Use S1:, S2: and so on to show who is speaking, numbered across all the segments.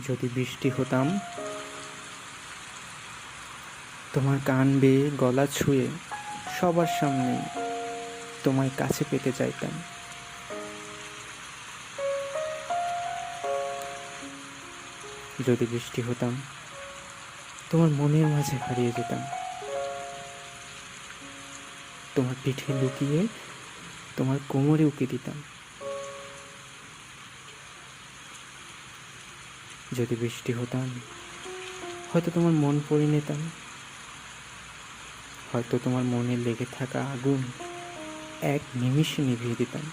S1: যদি বৃষ্টি হতাম, তোমার কান বেয়ে গলা ছুঁয়ে সবার সামনে তোমায় কাছে পেতে চাইতাম। যদি বৃষ্টি হতাম, তোমার মনের মাঝে হারিয়ে যেতাম। তোমার পিঠে লুকিয়ে তোমার কোমরে উকি দিতাম। যদি বৃষ্টি হতাম, হয়তো তোমার মন পড়ে নিতাম। হয়তো তোমার মনে লেগে থাকা আগুন এক নিমিষে নিভিয়ে দিতাম।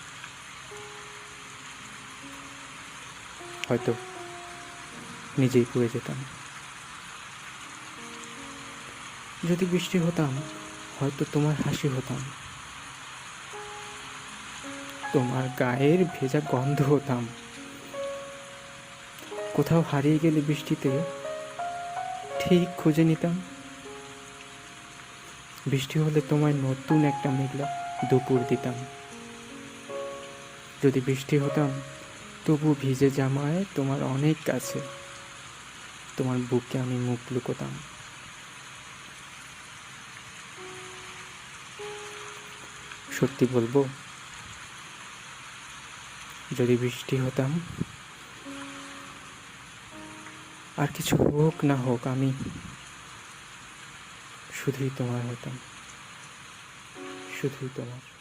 S1: হয়তো নিজেই পুড়ে যেতাম। যদি বৃষ্টি হতাম, হয়তো তোমার হাসি হতাম। তোমার গায়ের ভেজা গন্ধ হতাম। কোথাও হারিয়ে গেলে বৃষ্টিতে ঠিক খুঁজে নিতাম। বৃষ্টি হলে তোমায় নতুন একটা মেঘলা দুপুর দিতাম। যদি বৃষ্টি হতাম, তবু ভিজে জামায় তোমার অনেক কাছে তোমার বুকে আমি মুখ লুকোতাম। সত্যি বলবো, যদি বৃষ্টি হতাম, আর কিছু হোক না হোক, আমি শুধুই তোমার হতাম, শুধুই তোমার।